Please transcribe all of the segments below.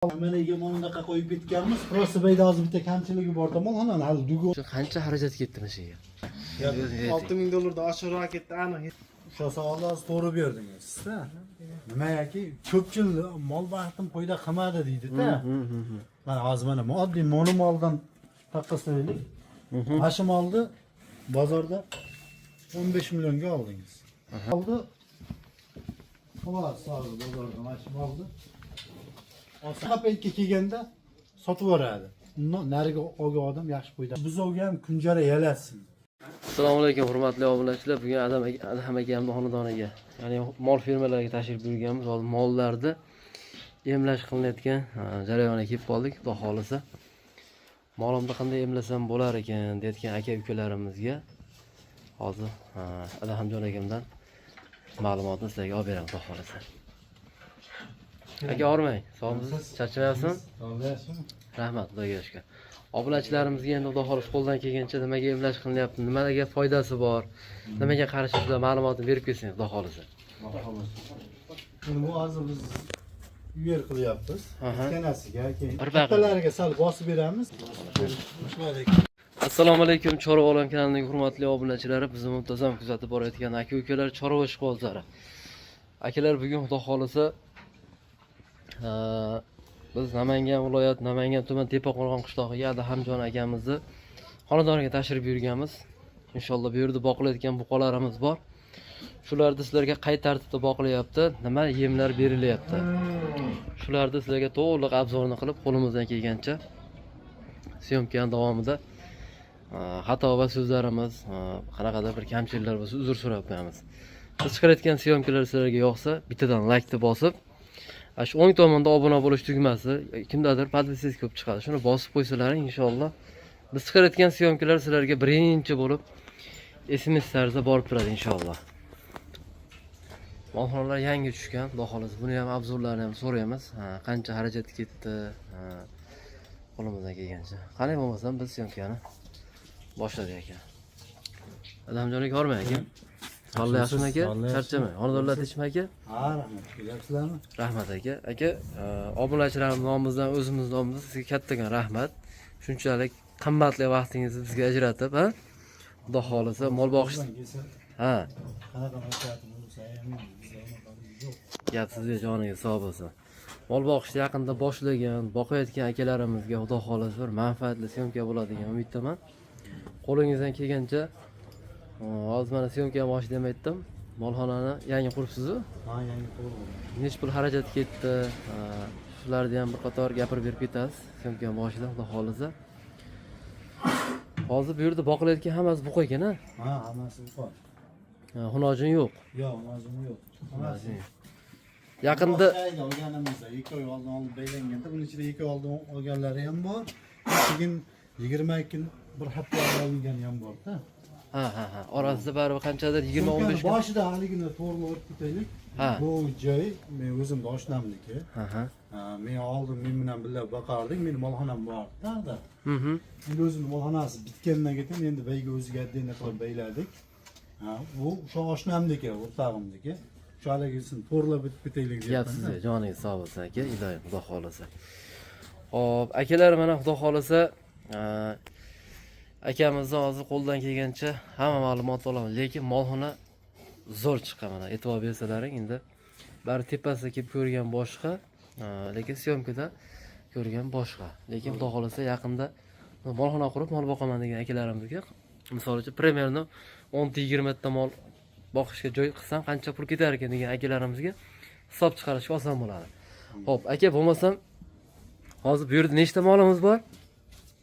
Mana yemondaqa qo'yib ketganmiz. Просто bayda hozir bitta kamchiligi bor tomon, hanan hali dugo. Qancha xarajat ketdi mashiga? $6000 oshirib ketdi aniq. O'sha savollar to'g'ri berdingiz. Nima yoki ko'pchilik mol baxtim qo'yda qilmadi deydi-da. Mana hozir mana oddiy monomoldan taqqaslaylik. Mashim oldi bozorda 15 millionga oldingiz. Oldi. Xo'p, sog'li bozorda mashim oldi. Osqa paytga kelganda sotib yuboradi. Undan nariga olgan odam yaxshi qo'ydi. Bizga ham kunjara yalatsin. Assalomu alaykum hurmatli obunachilar. Bugun Adam akamning xonadoniga, ya'ni mol fermalariga tashrif buyurganmiz. Hozir mollarni emlash qilinayotgan jarayoniga kelib qoldik. Xudo xolisa molimni qanday emlasam bo'lar ekan deyotgan aka-ukalarimizga hozir Adhamjon akamdan ma'lumotni sizlarga olib beraman, xudo xolisa. Aka ormang, sog'misiz? Charchamayapsizmi? Sog'layapsizmi? Rahmat, xudoga shukr. Obunachilarimizga endi xudo xolis qo'ldan kelgancha nimaga emlash qilinyapti, nimaga foydasi bor, nimaga qarshi sizlar ma'lumotni berib ketsangiz, xudo xolisa. Buni bu hozir biz uyer qilyapmiz. Ikkalasiga, keyin Bir baqiy. bittalariga sal bosib beramiz. Assalomu alaykum Chorva olam kanalining hurmatli obunachilari, bizni muntazam kuzatib borayotgan aka-ukalar, chorva ishqibozlari. Akalar, bugun xudo xolisa biz Namangan viloyat, Namangan tuman Tepaqo'rg'on qishlog'iga Adhamjon akamizni xonadoniga tashrif buyurganmiz. Inshaalloh bu yerda boqilayotgan buqalarimiz bor. Shularni sizlarga qay tartibda boqilyapti, nima yemlar berilyapti. Shularni sizlarga to'liq obzorni qilib, qo'limizdan kelgancha syomkaning davomida xato va so'zlarimiz, qanaqadir bir kamchiliklar bo'lsa uzr so'rab qo'yamiz. Biz chiqarayotgan syomkalar sizlarga yoqsa, bittadan like ni bosib, shu o'ng tomonda obuna bo'lish tugmasi, kimdadir podpiska ko'p chiqadi. Shuni bosib qo'ysalaring inshaalloh biz chiqarayotgan syomkalar sizlarga birinchi bo'lib SMS tarzida borib turadi inshaalloh. Molxonalar yangi tushgan, xudo xolisa buni ham obzorlarini ham so'raymiz. Qancha xarajat ketdi, qo'limizdan kelgancha. Qanday bo'lmasam biz syomkani boshladik ekan. Adhamjon aka hormang aka. Sog'lik yaxshimi aka? Charchamang. Xonadonlar tinchmi aka? Ha, rahmat. Kelyapsizlarmi? Rahmat aka. Aka, obunachilarimiz nomimizdan, o'zimiz nomimizdan sizga kattakon rahmat. Shunchalik qimmatli vaqtingizni bizga ajratib, Xudo xolisa mol boqish. Ha. Qanaqa mashaqqatli bo'lsa ham yo'q. Gap sizga joniga sog' bo'lsin. Mol boqishni yaqinda boshlagan, boqayotgan akalarimizga xudo xolisa bir manfaatli syomka bo'ladigan umiddaman. Qo'lingizdan kelgancha hozir mana syomka bosh demaydim. Molxonani yangi quribsiz-ku? Ha, yangi qurdim. Nech pul xarajat ketdi? Shularni ham bir qator gapirib berib ketasiz. Syomka boshida xudo xolisa. Hozir bu yerda boqilayotgan hammasi buqa ekan-a? Ha, hammasi buqa. Xunojin yo'q. Yo'q, hozir yo'q. Hammasi. Yaqinda olganimizda 2 oy oldin olib beylanganda, buning ichida 2 oy oldin olganlari ham bor. Keyin 22 kun bir hafta olgani ham bor-da. Ha. Orasida baribir qanchadir 20-15 kun. Boshida haligini to'g'ri o'tib ketaylik. Bu joy men o'zimni oshnamniki. Men oldin men bilan birga boqardik. Meni molxonam bor-da. Endi o'zimni molxonasi bitgandan keyin endi bayga o'ziga addini qilib bayladik. Bu o'sha oshnamniki, o'rtog'imniki. Shu haligisini to'g'rilab bitib ketaylik Gap deyapman. sizga joningiz sog' bo'lsin aka, iloyim xudo xolisa. Xo'p, akalar mana xudo xolisa akamizni hozir qo'ldan kelgancha hamma ma'lumot olaman, lekin molxona zo'r chiqqan mana. E'tibor bersalaring, endi bari tepasida kelib ko'rgan boshqa, lekin syomkada ko'rgan boshqa. Lekin xudo xolisa yaqinda molxona qurib mol boqaman degan akalarimizga, misol uchun primerno 10-20 ta mol boqishga joy qilsam qancha pul ketar ekan degan akalarimizga hisob chiqarishga oson bo'ladi. Xo'p, aka bo'lmasam hozir bu yerda nechta molimiz bor?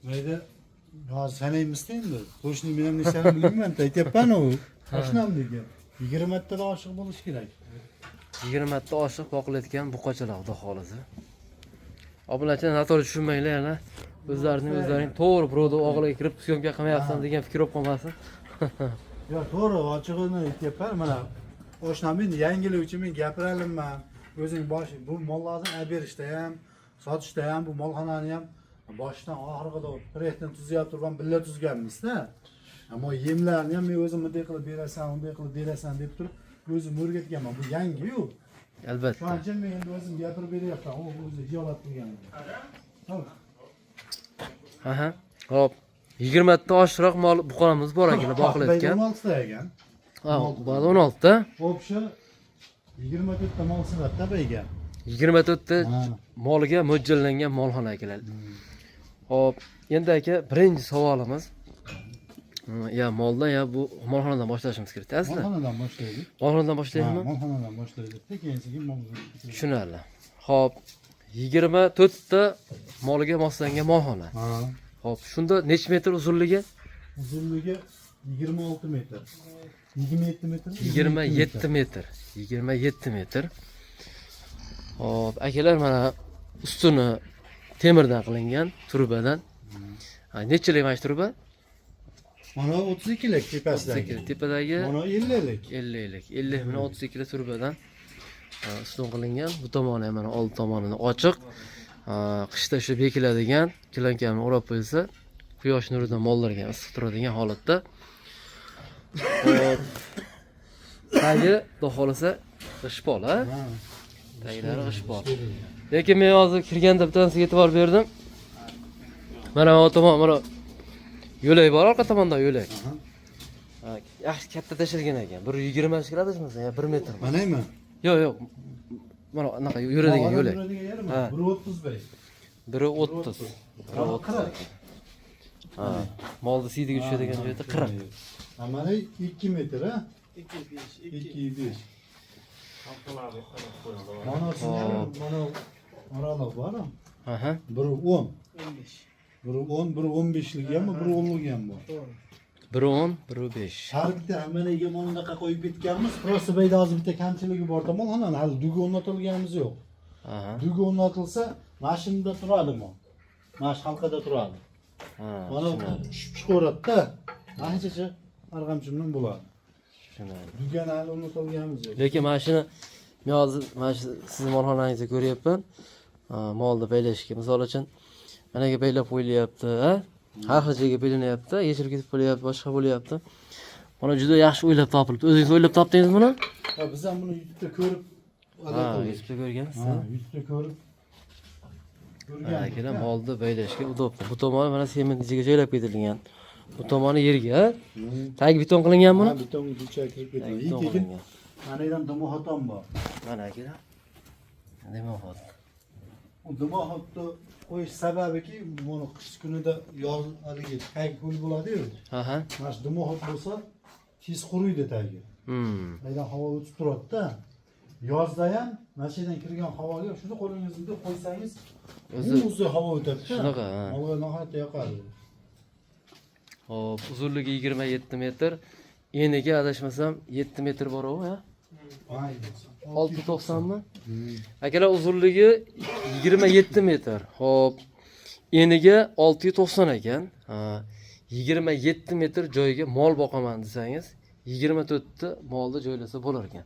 Mayda hozir sanaymizda endi. Qo'shni men ham nechani bilmayman, aytyapman-ku. Oshnamniki 20 ta oshiq bo'lish kerak. 20 ta oshiq boqilayotgan buqachalar xudo xolisa. Obunachilar noto'g'ri tushunmanglar, yana o'zlaring to'g'ri birovni og'iliga kirib syomka qilmayapsan degan fikr olib qolmasin. Yo'q, to'g'ri, ochig'ini aytyapman. Mana oshnam endi yangilik uchun men gapiralimman. O'zing bosh bu mollarni olib berishda ham, sotishda ham bu molxonani ham boshdan oxiriga proyektni tuzyapti, turgan birga tuzganmiz-da. Ammo yemlarni ham men o'zim bunday qilib berasan, unday qilib berasan deb turib o'zim o'rgatganman. Bu yangi-yu. Şu Albatta. an için men endi o'zim gapirib beryapman. U o'zi ijozat qilgan. Tamam. Aha. Hop. 20 ta oshiqroq mol buqonamiz bor ekan, boqilayotgan. 16 ta ekan. Ha, bu 16 ta. O'sha 24 ta mol sig'atda beyga. 24 ta Ha. molga mo'ljallangan molxona ekan. Hop, endi aka birinchi savolimiz. Ya molda ya bu molxonadan boshlashimiz kerak, asli. Molxonadan boshlaylik. Molxonadan boshlaymizmi? Molxonadan boshlaylik. Keyin mol. Tushunarli. Hop, 24 ta molga moslangan molxona. Ha. Hop, shunda necha metr uzunligi? Uzunligi 26 metr. 27 metr. 27 metr. 27 metr. Hop, akalar mana ustuni temirdan qilingan, turbadan. Ha, nechilik mana shu turba? Mana 32 lik tepasidagi. Tepadagi Mana 50 lik. 50 lik. 50 bilan 32 lik turbadan ustun qilingan. Bu tomoni ham mana old tomonini ochiq. Qishda shu bekiladigan kilankamni o'rab qo'ysa, quyosh nuridan mollarga issiq turadigan holatda. Hop. Tagi xudo xolasa g'ishpol, ha? Ha. Taglari g'ishpol. Lekin men hozir kirganda bittanisiga e'tibor berdim. Mana bu tomon mana yo'lak bor, orqa tomonda yo'lak. Ha, yaxshi katta tashilgan ekan. 120 gradusmi yo 1 metrmi? Manaymi? Yo'q, yo'q. Mana anaqa yuradigan yo'lak. Ha. 1.35. 1.30. 1.30. Ha, molni siydiga tushadigan joyda 40. Mana 2 metr, ha? 2.5. 2.5. Mana mana oraliq bor. Aha. 1.10. 15. 1.10, 1.15lik ham, 1.10lik ham bor. 1.10, 1.5. Har bitta hammaga mana bunaqa qo'yib ketganmiz. Prosta bayda hozir bitta kamchiligi bor tomon, hali dugi o'rnatilganimiz yo'q. Aha. Dugi o'rnatilsa, mashinada turadi mol. Mash halqada turadi. Ha. Mana chiqaveradi-da. Anchacha arg'amchimdan bo'ladi. Tushunarli. Dugani hali o'rnatilganimiz yo'q. Lekin mashina men hozir mana shu sizning molxonangizda ko'ryapman. Molni baylashga, misol uchun managa baylab qo'yilyapti, ha? Har xil joyga baylanyapti, yechilib ketib qolyapti, boshqa bo'lyapti. Mana juda yaxshi o'ylab topilibdi. O'zingiz o'ylab topdingizmi buni? Ha, biz ham buni YouTube'da ko'rib Ha, YouTube'da ko'rgansiz. Ha, YouTube'da ko'rib Ha, kelar molni baylashga udobli. Bu tomoni mana sement ichiga joylab ketilgan. Bu tomoni yerga, ha? Tagi beton qilingan buni? Ha, beton ducha kirib Tagi ketadi. beton Lekin qilingan. mana yerdan dimoxotam bor. Mana kelar. Nima bo'ldi? U dimoxotni qo'yish sababiki, buni qish kunida yoz haligi tag ho'l bo'ladi-yu. Ha, ha. Mana shu dimoxot bo'lsa, tez quriydi tagi. Aydan havo o'tib turadi-da. Yozda ham mana shu yerdan kirgan havoga shuni qo'lingizda qo'ysangiz, o'zi havo o'tadi-da. Shunaqa, ha. Havo nihoyatda yoqadi. Hop, uzunligi 27 metr. Eniga adashmasam 7 metr bor-ku, ha? Ayni. 690 mi? Akalar uzunligi 27 metr. Hop. Eniga 690 ekan. Ha, 27 metr joyga mol boqaman desangiz, 24 ta molni joylasa bo'lar ekan.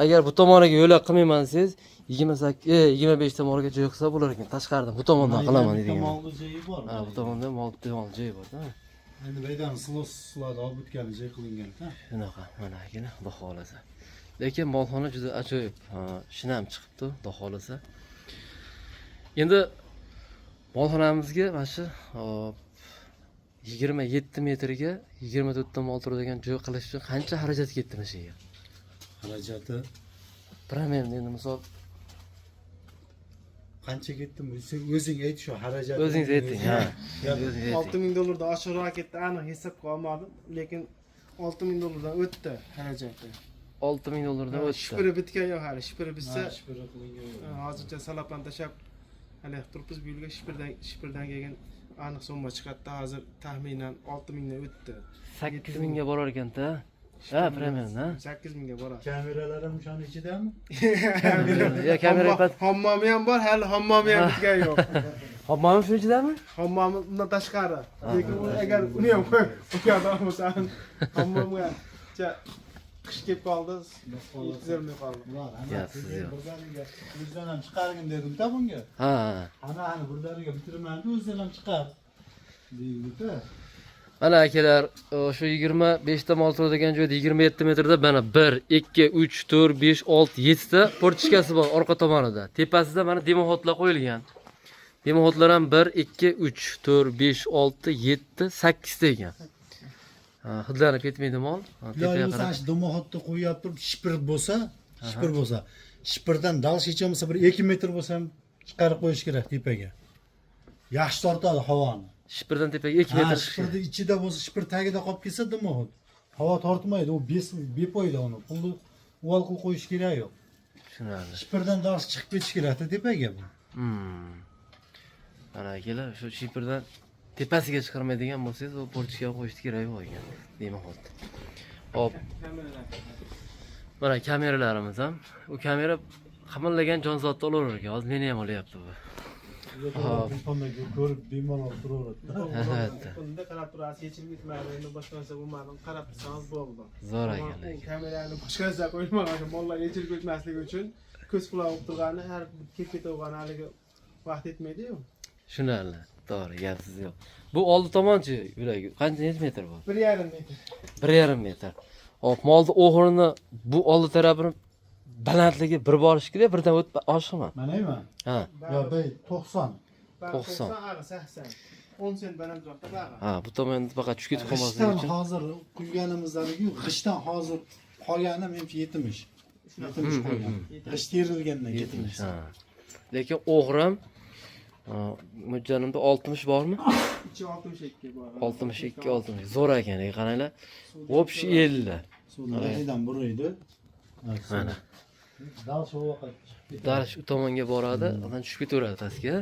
Agar bu tomoniga yo'lak qilmayman desangiz, 25 ta molga joy qilsa bo'lar ekan. Tashqaridan bu tomondan qilaman degan. Molni joyi bor. Ha, bu tomonda mol joyi bor-da. Endi baydan sulovni olib o'tgan joy qilingan-da. Shunaqa, mana akina, xudo xolasa. Lekin molxona juda ajoyib, shinam chiqibdi, xudo xolasa. Endi molxonamizga mana shu 27 metrga 24 ta mol turadigan joy qilish uchun qancha xarajat ketdi mana shu yerga? Xarajati Bilaman endi misol qancha ketdimi? O'zing ayt shu xarajatni. o'zingiz ayting, ha. O'zingiz ayting. $6,000 dan oshiqroq ketdi, aniq hisob qilmadim, lekin $6,000 dan o'tdi xarajati. $6,000 dan o'tdi. Shipiri bitgan yo'q hali. Shipiri bitsa, shipira qilingan. hozircha salapdan tashab hali turibmiz bu yilga shipirdan kelgan aniq summa chiqadi. Hozir taxminan 6,000 dan o'tdi. 8,000 ga borar ekan-da. Ha, примерно, ha. 8,000 ga boradi. Kameralar ham o'shaning ichidami? Ya kamera pat. Hammomi ham bor, hali hammomi ham bitgan yo'q. Hammom shu ichidami? Hammomi undan tashqari. Lekin agar uni ham qo'ygan bo'lsa, hammomga qish kelib qoldi, yetkazolmay qoldi. Ya, siz yo'q. Birdaniga o'zdan ham chiqargin dedim-da bunga. Ha. Ana birdaniga bitirmadi, o'zdan ham chiqar. Deydi-da. Mana akalar, shu 25 ta mol turadigan joyda 27 metrda mana 1, 2, 3, 4, 5, 6, 7 ta portichkasi bor orqa tomonida. Tepasida mana demoxotlar qo'yilgan. Demoxotlar ham 1, 2, 3, 4, 5, 6, 7, 8 ta ekan. Hidlanib ketmaydi mol. Iloji bo'lsa shu domoxotni qo'yib turib shipir bo'lsa, shipirdan dalshicha bo'lsa bir 2 metr bo'lsa ham chiqarib qo'yish kerak tepaga. Yaxshi tortadi havoni. Shipirdan tepaga 2 metr shipirni ichida bo'lsa, shipir tagida qolib ketsa domoxot. Havo tortmaydi, u bepoyda uni. Pulni uvol qilib qo'yish kerak yo'q. Tushunarli. Shipirdan dalsh chiqib ketish kerak tepaga bu. Mana akalar, shu shipirdan tepasiga chiqarmaydigan bo'lsangiz, u portichkaga qo'yish kerak yo'q ekan. Demoxot. Hop. Mana kameralarimiz ham. U kamera qamillagan jonzotni olaverar ekan. Hozir meni ham olyapti bu. Ko'rib bemalol turaveradi. Bunda qarab turasiz, yechilib ketmaydi. Endi boshqa narsa bo'lmadi. Qarab tursangiz bo'ldi. Zo'r ekan. Kamerani boshqa narsa qo'ymagan, mollar yechilib ketmasligi uchun ko'z quloq bo'lib turgani, har kelib ketavergani haliga vaqt etmaydi-yu. Tushunarli. To'g'ri, gapsiz yo'q. Bu oldi tomonchi yuragi qancha metr bu? 1,5 metr. 1,5 metr. Hop, molni o'g'rini bu oldi tarafini balandligi bir borish kerak, birdan o'tib oshmi? Manaymi? Ha. Yo, 90. 90. 80. 10 sent balandroqda bag'i. Ha, bu tomonda faqat tushib ketib qolmasligi G'ishdan uchun. hozir quyganimizdagi g'ishdan hozir qolgani menimcha 70. 70 qo'ygan. G'isht terilgandan 70. Ha. Lekin o'g'rim mo'ljalimda 60 bormi? 62 bor. 62, 60. Zo'r ekan, qaranglar. Общий 50. Suvdan buraydi. Mana. Dal shu vaqt. Darash u tomonga boradi, undan tushib ketaveradi pastga.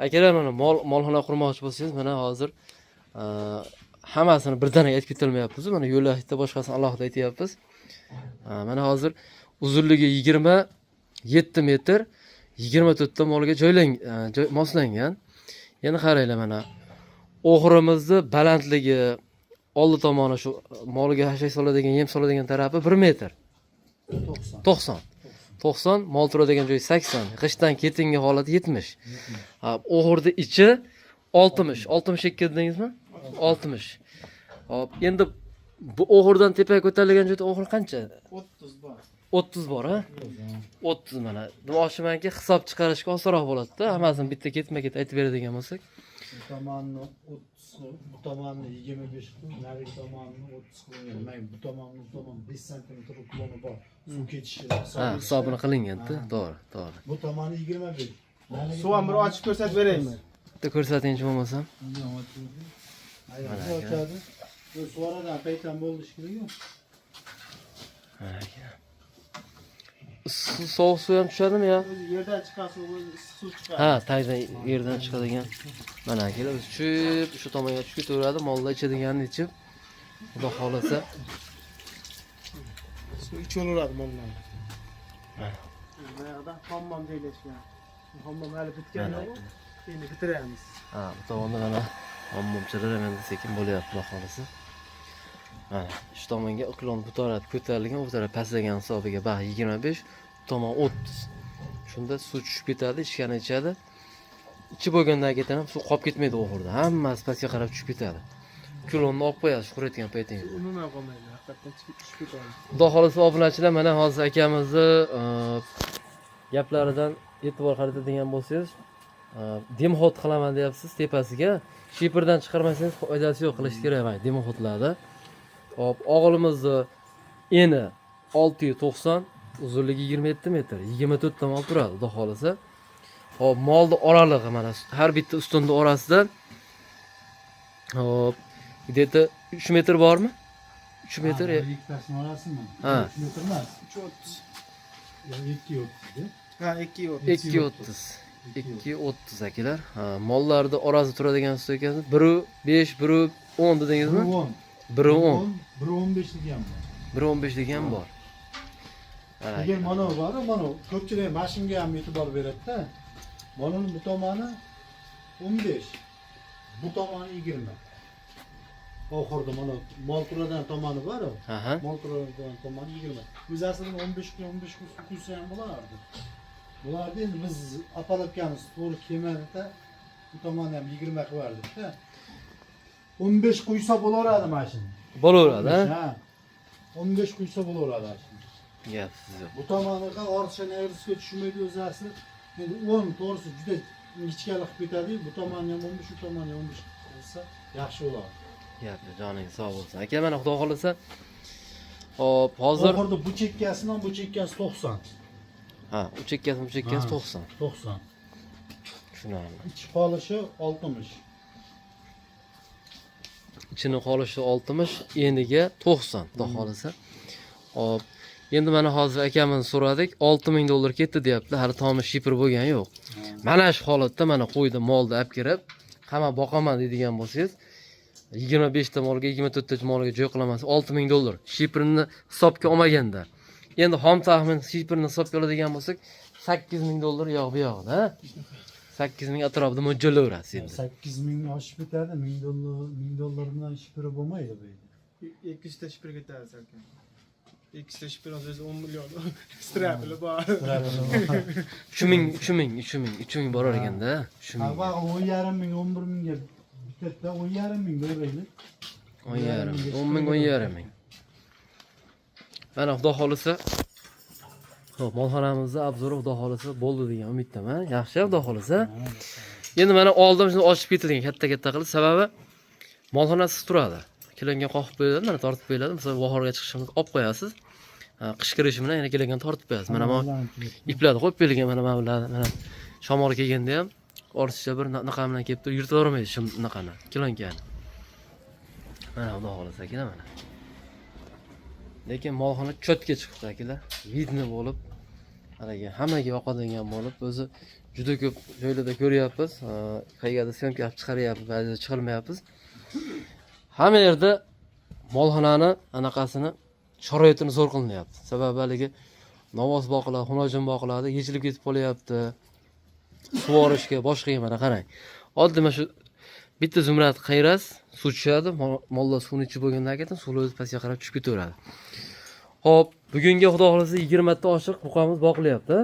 Akalar, mana molxona qurmoqchi bo'lsangiz, mana hozir hammasini birdaniga aytib ketilmayapmiz. Mana yo'lakda boshqasini alohida aytyapmiz. Mana hozir uzunligi 27 metr, 24 ta molga moslangan. Yana qaranglar, mana o'g'rimizni balandligi oldi tomoni shu molga hashay soladigan, yem soladigan tarafi 1 metr. 90. 90, mol turadigan joyi 80, g'ishtdan ketingan holati 70. Ha, o'g'irni ichi 60, 62 dedingizmi? 60. Hop, endi bu o'g'irdan tepaga ko'tarilgan joyda o'g'ir qancha? 30 bor. 30 bor, ha? 30 mana. Demoqchimanki, hisob chiqarishga osonroq bo'ladi-da, hammasini bitta ketma-ket aytib beradigan bo'lsak. Bu tomonni 30, bu tomonni 25 qilib, narigi tomonni 30 qilgan. Bu tomonni 5 sm ukloni bor. Suv ketishi Ha, hisobini qilingan-da, to'g'ri. Bu tomonni 25. Suv ham bir ochib ko'rsatib beraymi? Bitta ko'rsatingchi bo'lmasam. Mana ochadi. Bu suvoradan paytdan bo'ldi shekilli. Sovuq suv ham tushadimi yo? Yerdan chiqqan suv chiqadi. Ha, tagdan yerdan chiqadigan. Mana akalar, biz tushib, shu tomonga tushib ketaveradi, mollar ichadiganini ichib. Xudo xolasa. Suv ichaveradi mollar. Ha. Bu yerda hammom joylashgan. Hammom hali bitgan yo'q. Endi bitiramiz. Ha, bu tomonda mana hammomchalar ham endi sekin bo'lyapti, xudo xolasa. Mana shu tomonga iqlon bu taraf ko'tarilgan, u taraf pastlagan hisobiga bax 25, bu tomon 30. Shunda suv tushib ketadi, ichgani ichadi. Ichi bo'lgandan keyin ham suv qolib ketmaydi o'g'irda. Hammasi pastga qarab tushib ketadi. Kulonni olib qo'yasiz qurayotgan paytingizda. Umuman qolmaydi, haqiqatdan tushib ketadi. Xudo xolasa obunachilar, mana hozir akamizni gaplaridan e'tibor qaratadigan bo'lsangiz, demoxot qilaman deyapsiz tepasiga. Shipirdan chiqarmasangiz foydasi yo'q, qilish kerak mana demoxotlarda. Hop, o'g'limizni eni 690, uzunligi 27 metr, 24 ta mol turadi, xudo xolasa. Hop, molni oralig'i mana har bitta ustunni orasida hop, где-то 3 metr bormi? 3 metr. Ikkitasini orasimi? Ha. 3 metr emas. 330. Yo, 230. Ha, 230. 230. 230 akalar. Ha, mollarni orasida turadigan stoykasi 1.5, 1.10 dedingizmi? 1.10. 1.15 degan bor. 1.15 degan bor. Agar mana mana ko'pchilik mashinga ham e'tibor beradi-da. Mana bu tomoni 15. Bu tomoni 20. Oxirda mana mol turadigan tomoni bor-ku. Aha. Mol turadigan tomoni 20. Biz aslida 15 qo'ysa ham bo'lardi. Bularni endi biz apalabkamiz to'g'ri kelmadi-da. Bu tomonni ham 20 qilib yubordik-da. 15 quysa bo'laveradi mana shuni. Bo'laveradi, ha? Ha. 15 quysa bo'laveradi shuni. Gapsiz yo'q. Bu tomoniga ortiqcha negrisga tushmaydi o'zasi. Endi 10 to'g'risi juda ingichkalik ketadi. Bu tomoni ham 15, bu tomoni ham 15 qilsa yaxshi bo'ladi. Gapni joning sog' bo'lsin. Aka, mana xudo xolasa. Hop, hozir Oxirda bu chekkasidan bu chekkasi 90. ha, u chekkasi 90. 90. Tushunarli. İçi qolishi 60. Ichini qolishi 60, eniga 90, xudo xolasa. Hop. Endi mana hozir akamizni so'radik, 6000 dollar ketdi deyapti. Hali tomi shipr bo'lgani yo'q. Mana shu holatda mana qo'ydi molni olib kirib, hamma boqaman deydigan bo'lsangiz, 25 ta molga, 24 ta molga joy qilamasiz, 6000 dollar. Shiprni hisobga olmaganda. Endi xom taxmin shiprni hisobga oladigan bo'lsak, 8000 dollar yo'q bu yoqda. 8000 atrofida mo'ljallaverasiz endi. 8000 oshib ketadi. 1000 dollardan shipri bo'lmaydi bu yerda. 200 ta shipir ketadi aka. 200 ta shipir o'zi 10 million. Strapli bor. 3000 borar ekanda, 3000. Ha, bak 10,5 ming, 11 mingga bitta 10,5 ming beraylik. 10 ming. Mana xudo xolasa. Xo'p, molxonamizni obzori xudo xolasa bo'ldi degan umiddaman. Yaxshi, xudo xolasa. Endi mana oldin shuni ochib ketadigan katta qilib, sababi molxonasiz turadi. Kelanga qoqib qo'yiladi, mana tortib qo'yiladi. Masalan, bahorga chiqishimiz olib qo'yasiz. Qish kirishi bilan yana kelgan tortib qo'yasiz. Mana bu iplarni qo'yib qo'yilgan mana mana shamol kelganda ham ortiqcha bir naqa bilan kelib turib yurtavermaydi shu naqani. Kelangani. Mana xudo xolasa kelar mana. Lekin molxona cho'tga chiqdi akalar. Vidni bo'lib, haliga hammaga yoqadigan bo'lib, o'zi juda ko'p joylarda ko'ryapmiz. Qayerda syomka olib chiqaryapmiz, ba'zida chiqarmayapmiz. Hamma yerda molxonani anaqasini sharoitini zo'r qilinyapti. Sababi haligi novoz boqiladi, xunojin boqiladi, yechilib ketib qolyapti. Sug'orishga, boshqa mana qarang. Oddiy mana shu bitta zumrad qayras, suv tushadi, mollar suvni ichib bo'lgandan keyin suv o'zi pastga qarab tushib ketaveradi. Xo'p, bugunga xudo xolasa 20 ta oshiq buqamiz boqilyapti.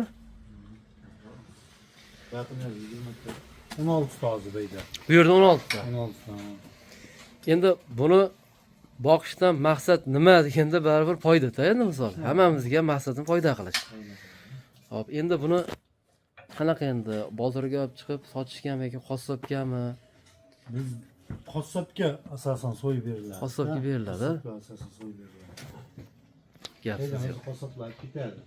16 ta hozir deydi. Bu yerda 16 ta. 16 ta. Endi buni boqishdan maqsad nima deganda baribir foyda-da endi misol. Hammamizga maqsadim foyda qilish. Xo'p, endi buni qanaqa endi bozorga olib chiqib sotishganmi yoki qassobgami? Biz qassobga asosan so'yib beriladi. Qassobga beriladi. Asosan so'yib beriladi. Gapsiz yo'q. Qassoblar ketadi.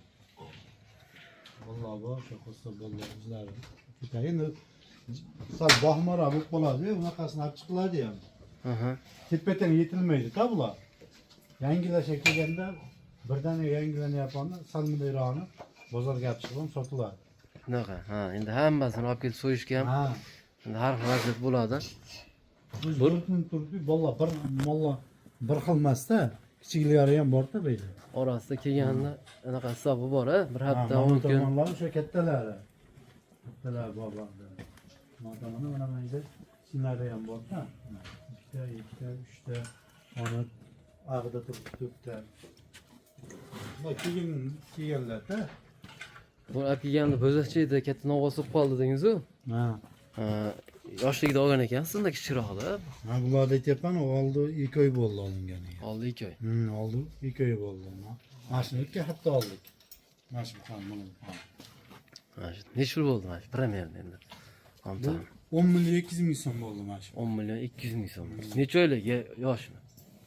Vallahi bor, shu qassob bolalar o'zlari ketadi. Endi sal bahmara bo'lib qoladi, unaqasini olib chiqiladi ham. Tepatan yetilmaydi-da bular. Yangilasha kelganda birdaniga yangilanyapti, salmidayroqni bozorga olib chiqib sotiladi. Shunaqa. Ha, endi hammasini olib kelib so'yishga ham Ha. endi har xil vaziyat bo'ladi. Biz bir turib, bolalar bir xil emas-da. Kichiklari ham bor-da bu yerda. Orasida kelganni anaqa hisobi bor, bir hafta 10 kun. Tomonlari o'sha kattalari. Kattalar bor bunda. Mana mayda sinari ham bor-da. 2 ta, 2 ta, 3 ta, ona ag'da turib 4 ta. Bak kelganlar-da. Bu olib kelganda bo'zaqchi edi, katta novoz bo'lib qoldi dedingiz-ku. Ha. Yoshligida olgan ekansiz, unda kichikroqda. Ha, bularni aytyapman, oldi 2 oy bo'ldi olinganiga. Oldi 2 oy. Oldi 2 oy bo'ldi. Mana shuni 2 hafta oldik. Mana shu ham buni. Necha pul bo'ldi mana shu premyerda endi? Bu 10 million 200 ming so'm bo'ldi mana shu. 10 million 200 ming so'm. Necha oylik yoshmi?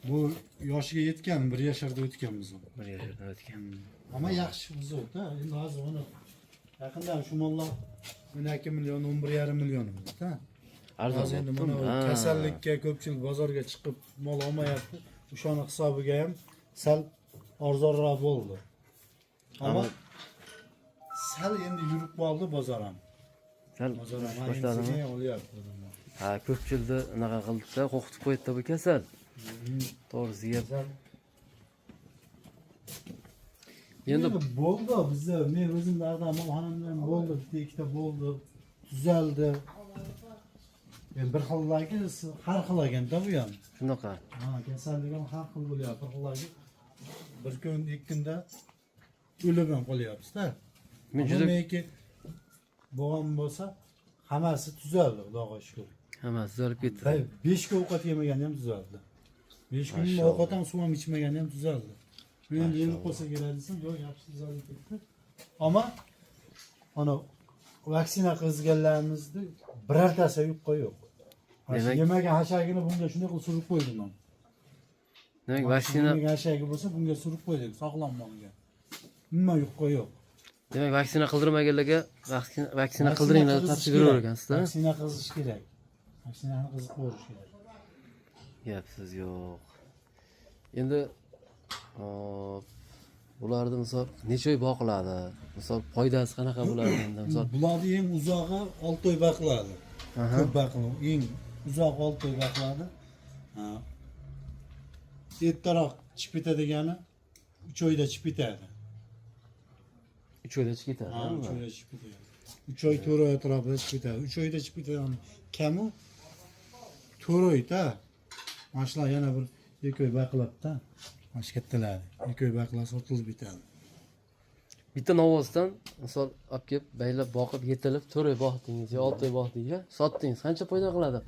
Bu yoshiga yetgan, 1 yasharda o'tgan biz uni. 1 yashardan o'tgan. Ama yaxshi buzuvdi. Endi hozir uni yaqinda shu mollar 12 million, 11,5 million bo'ldi-da. Arzon Endi mana kasallikka ko'pchilik bozorga chiqib mol olmayapti. O'shani hisobiga ham sal arzonroq bo'ldi. Ammo sal endi yurib qoldi bozor ham. Sal Bozor ham boshladimi? olyapti odamlar. Ha, ko'pchilikda unaqa qildida, qo'rqitib qo'ydi bu kasal. To'g'risi gap. Endi bo'ldi bizda, men o'zim molxonamdan bo'ldi, bitta ikkita bo'ldi, tuzaldi. Endi bir xillarga har xil ekanda bu ham. Shunaqa. Ha, kasallik ham har xil bo'lyapti. Bir xillarga bir kun, ikki kunda o'lib ham qolyapti-da. Men juda Meniki bo'lgan bo'lsa, hammasi tuzaldi, Xudoga shukr. Hammasi tuzalib ketdi. 5 kun ovqat yemagani ham tuzaldi. 5 kun Mashallah. ovqat ham suv ham ichmagani ham tuzaldi. Men endi qo'sa kerak desam, yo'q, yaxshi tuzalib ketdi. Ammo ana vaksina qilganlarimizni birortasi yuqqa yo'q. Demak- Yemagan hashagini bunga shunday qilib surib qo'ydim men. Demak, vaksina Yemagan hashagi bo'lsa bunga surib qo'ydik, sog'lom molga. Umuman yuqqa yo'q. demak vaksina qildirmaganlarga vaksina qildiringlar deb tavsiya berar ekansizda. Vaksina qizish kerak. Vaksinani qizib qo'yish kerak. Gapsiz yo'q. Endi hop, bularni misol necha oy boqiladi? Misol foydasi qanaqa bo'ladi endi? Misol Bularni eng uzog'i 6 oy boqiladi. Ko'p boqiladi. Eng uzoq 6 oy boqiladi. Ertaroq chiqib ketadi 3 oyda chiqib ketadi. 3 oyda chiqib ketadi. 3 oyda chiqib ketadi. 3 oy 4 oy atrofida chiqib ketadi. 3 oyda chiqib ketadi. Kami 4 oyda. Mashlar yana bir 2 oy boqiladi-da. Mash kattalar. 2 oy boqilsa sotilib bitadi. Bitta novvosdan misol olib kelib, baylab boqib, yetilib, 4 oy boqdingiz yo 6 oy boqdingiz, sotdingiz. Qancha foyda qiladi?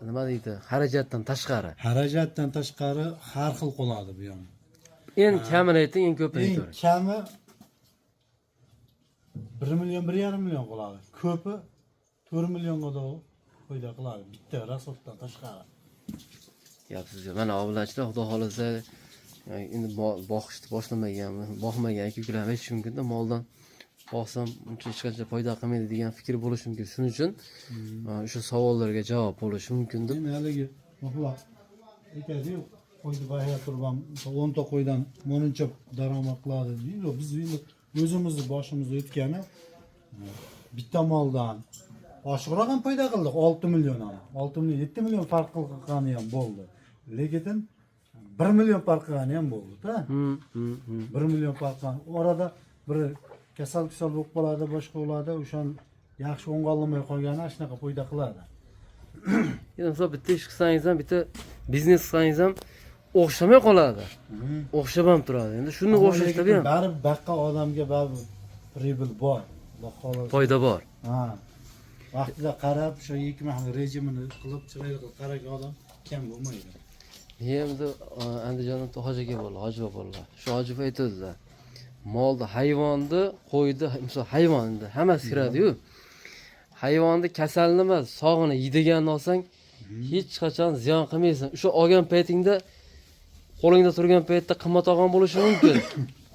Nima deydi? Xarajatdan tashqari. Xarajatdan tashqari har xil qoladi bu ham. Eng kamini ayting, eng ko'pini Eng ayting. kami 1 million 1,5 million qoladi. Ko'pi 4 millionga da foyda qiladi. Bitta rasotdan tashqari. Gapsiz yo'q. Mana obunachilar xudo xolasa endi boqishni boshlamaganmi, boqmagan aka-ukalar hech mumkin-da moldan boqsam uncha hech qancha foyda qilmaydi degan fikr bo'lishi mumkin. Shuning uchun o'sha savollarga javob bo'lishi mumkin-da. Men haligi muxlar aytadi-yu, qo'yni bayha turib ham 10 ta qo'ydan monuncha daromad qiladi deydi. Biz endi o'zimizni boshimizda o'tgani bitta moldan oshiqroq ham foyda qildik 6 million ham. 6 million 7 million farq qilgani ham bo'ldi. Lekin 1 million farq qilgani ham bo'ldi-da. 1 million farq qilgan. Orada bir kasal bo'lib qoladi, boshqa bo'ladi, o'shan yaxshi o'ng'ollamay qolgani shunaqa foyda qiladi. Endi misol bitta ish qilsangiz ham, bitta biznes qilsangiz ham o'xshamay qoladi. O'xshab ham turadi. Endi shuni o'xshashda ham baribir baqqa odamga baribir pribul bor. Xudo xolasa. foyda bor. Ha. Vaqtida qarab, o'sha ekma rejimini qilib chiroyli qilib qaragan odam kam bo'lmaydi. Endi Andijondan Hoji aka bo'ldi, Hoji bo'ldi. Shu Hoji aytadilar. Molni, hayvonni, qo'ydi, misol hayvonni hammasi kiradi-yu. Hayvonni kasalni emas, sog'ini yeydiganini olsang, hech qachon ziyon qilmaysan. O'sha olgan paytingda qo'lingda turgan paytda qimmat olgan bo'lishi mumkin.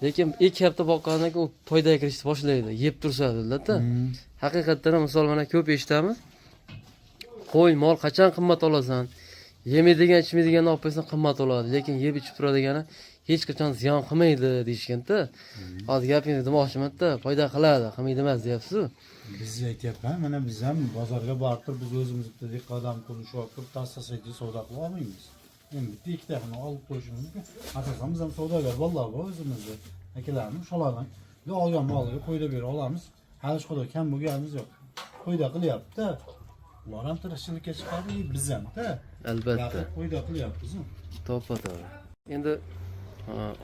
Lekin 2 hafta boqqandan keyin u foydaga kirishni boshlaydi, yeb tursa dedilar-da. Haqiqatdan ham misol mana ko'p eshitamiz. Qo'y, mol qachon qimmat olasan? Yemaydigan, ichmaydiganni olib qo'ysan qimmat oladi, lekin yeb ichib turadigani hech qachon ziyon qilmaydi deyishgan-da. Hozir gapingizni demoqchiman-da, foyda qiladi, qilmaydi emas deyapsiz-ku. Biz aytyapman, mana biz ham bozorga borib turib, biz o'zimiz bitta qadam turishib olib, tasasaydi savdo qila olmaymiz. Endi bitta ikkita xona olib qo'yishimiz mumkin. Asosan biz ham savdogar bolalar bor o'zimizda. Akalarimiz sholadan olgan molga qo'yda bera olamiz. Hali hech qanday kam bo'lganimiz yo'q. Qo'yda qilyapti. Ular ham tirikchilikka chiqadi, biz ham-da. Albatta. Qo'yda qilyapmiz. To'g'ri. Endi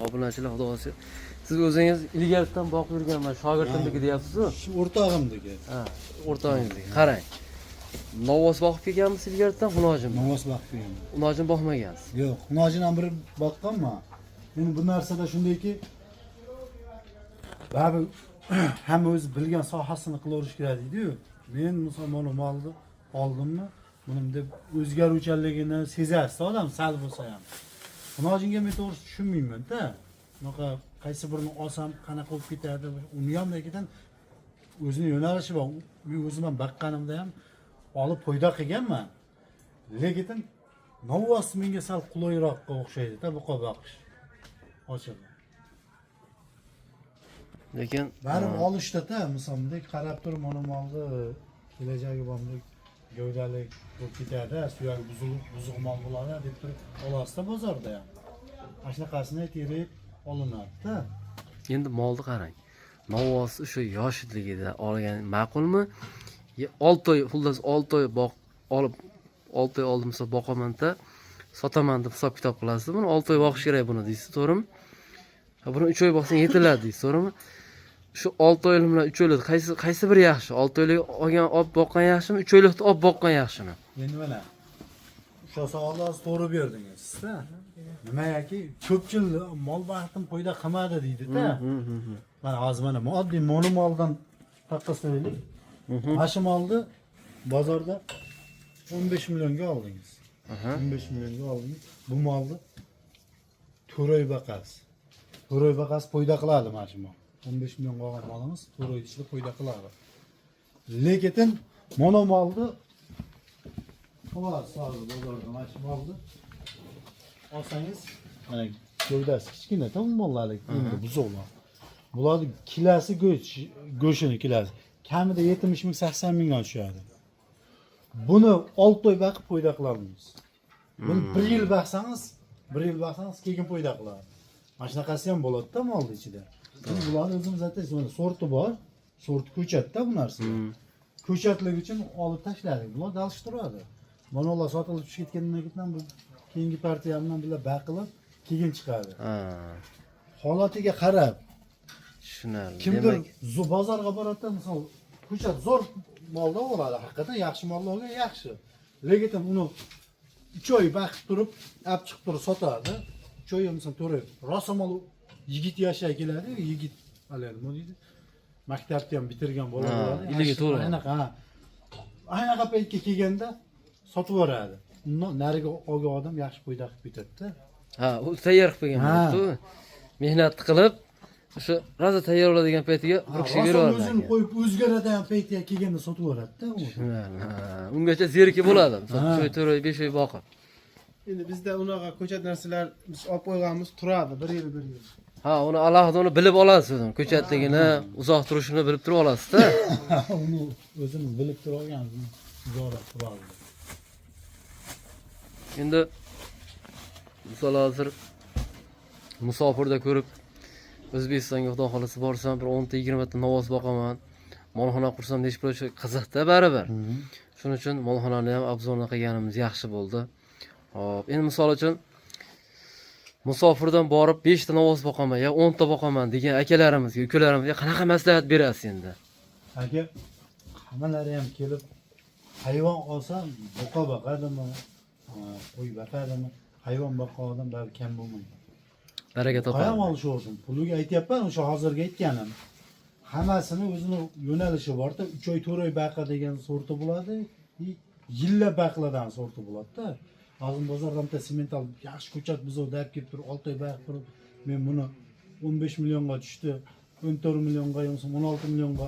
obunachilar xudo xolasa siz o'zingiz ilgaridan boqib yurganman, shogirdimniki deyapsiz-ku. Shu o'rtog'imniki. Ha, o'rtog'ingizniki. Qarang. Novvos boqib kelganmisiz ilgaridan, Xunojim? Novvos boqib kelgan. Xunojim boqmagansiz. Yo'q, Xunojim ham bir boqqanman. Endi bu narsada shundayki, baribir hamma o'zi bilgan sohasini qilaverish kerak deydi-yu. Men musulmon molni oldimmi, buni deb o'zgaruvchanligini sezasiz odam sal bo'lsa ham. Xunojimga men to'g'risi tushunmayman-da. Bunaqa qaysi birini olsam qanaqa bo'lib ketadi, uni ham lekin o'zini yo'nalishi bor. O'zim ham baqqanimda ham olib foyda qilganman. Lekin novvos menga sal qulayroqqa o'xshaydi-da buqa boqish. Ochig'i. Lekin Baribir olishda-da, misolda qarab turib, mana molni kelajagi bormi, gavdalik bo'lib ketadi, suyagi buzuq mol bo'ladi deb turib olasizda bozorda ham. Mana shunaqasini terib olinadi-da. endi molni qarang. Novvos o'sha yoshligida olgan ma'qulmi? 6 oy, xullas 6 oy olib 6 oy oldin misol boqaman-da, sotaman deb hisob kitob qilasiz. Buni 6 oy boqish kerak buni deysiz, to'g'rimi? Buni 3 oy boqsang yetiladi deysiz, to'g'rimi? Shu 6 oylik bilan 3 oylik qaysi biri yaxshi? 6 oylik olgan olib boqqan yaxshimi, 3 oylikni olib boqqan yaxshimi? Endi mana o'sha savollarni to'g'ri berdingiz sizda. Nima yoki ko'pchilik mol baxtim qo'yda qilmadi deydi-da. Mana hozir mana oddiy monomoldan taqqaslaylik. Mana shu molni bozorda 15 millionga oldingiz. 15 millionga oldingiz. Bu molni to'roy baqasi. To'roy baqasi qo'yda qiladi mana shu mol. 15 millionga olgan molimiz to'roy ichida qo'yda qiladi. Lekin monomolni Sağlı bozorda mana shu molni olsangiz, mana gövdasi kichkina tamam mollarlik endi buzoqlar. Bularni kilasi go'shini kilasi kamida 70 ming 80 mingdan tushadi. Buni 6 oy vaqt qo'yda qilamiz. Buni 1 yil baqsangiz, keyin qo'yda qiladi. Mana shunaqasi ham bo'ladi-da molni ichida. Biz bularni o'zimiz aytamiz, sorti bor, sorti ko'chatda bu narsa. Ko'chatlik uchun olib tashladik. Bular dalsh turadi. Mana ular sotilib tushib ketgandan keyin bu keyingi partiya bilan bular baqilib keyin chiqadi. Holatiga qarab Tushunarli. kimdir bozorga boradi, misol ko'chat zo'r molda oladi, haqiqatan yaxshi mollarga yaxshi. Lekin uni 3 oy baqib turib, olib chiqib turib sotadi. 3 oy misol to'rib, rosa mol yigit yashay keladi, yigit aladi, nima deydi? Maktabni ham bitirgan bolalar. Iligi to'g'ri. Aynaqa paytga kelganda sotib yuboradi. Undan nariga olgan odam yaxshi qo'yda qilib ketadi-da. Ha, u tayyor qilib qo'ygan. Mehnat qilib, o'sha raza tayyorladigan paytiga bir kishi berib yuboradi. O'zini qo'yib o'zgaradigan paytga kelganda sotib yuboradi-da u. Ungacha zeriki bo'ladi. 3 oy, 4 oy, 5 oy boqib. Endi bizda unaqa ko'chat narsalar biz olib qo'yganmiz turadi 1 yil 1 yil. Ha, uni alohida uni bilib olasiz, ko'chatligini, uzoq turishini bilib turib olasiz-da. Uni o'zimiz bilib turganmiz, uzoqroq turadi. Endi misol hozir musofirda ko'rib O'zbekistonga xudo xolasa borsam bir 10 ta 20 ta novoz boqaman. Molxona qursam necha pul qiziqda baribir. Shuning uchun molxonani ham obzorni qilganimiz yaxshi bo'ldi. Hop, endi misol uchun musofirdan borib 5 ta novoz boqaman yo 10 ta boqaman degan akalarimizga, ukalarimizga qanaqa maslahat berasiz endi? Aka, hammalari ham kelib hayvon olsa, buqa boqadimi, qo'y boqadimi, hayvon boqqan odam baribir kam bo'lmaydi. Baraka topadi. Qayam olishsin. Puliga aytyapman, o'sha hozirga aytganim. Hammasini o'zini yo'nalishi bor-da, 3 oy 4 oy baqa degan sorti bo'ladi, yillab baqladan sorti bo'ladi-da. Hozir bozordan bitta semental yaxshi ko'chat buzov deb kelib turib 6 oy baqib turib, men buni 15 millionga tushdi, 14 millionga yoki 16 millionga